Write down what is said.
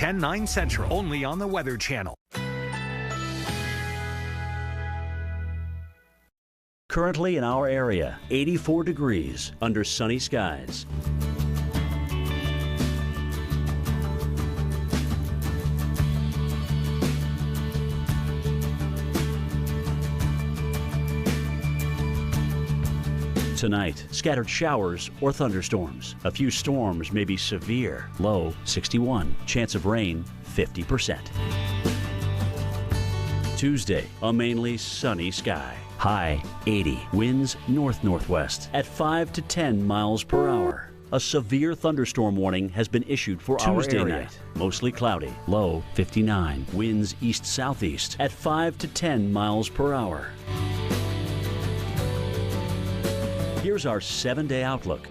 10/9 Central, only on the Weather Channel. Currently in our area, 84 degrees under sunny skies. Tonight, scattered showers or thunderstorms. A few storms may be severe. Low 61. Chance of rain 50%. Tuesday, a mainly sunny sky. High 80. Winds north-northwest at 5 to 10 miles per hour. A severe thunderstorm warning has been issued for Tuesday our area. Night. Mostly cloudy. Low 59. Winds east-southeast at 5 to 10 miles per hour. Here's our 7-day outlook.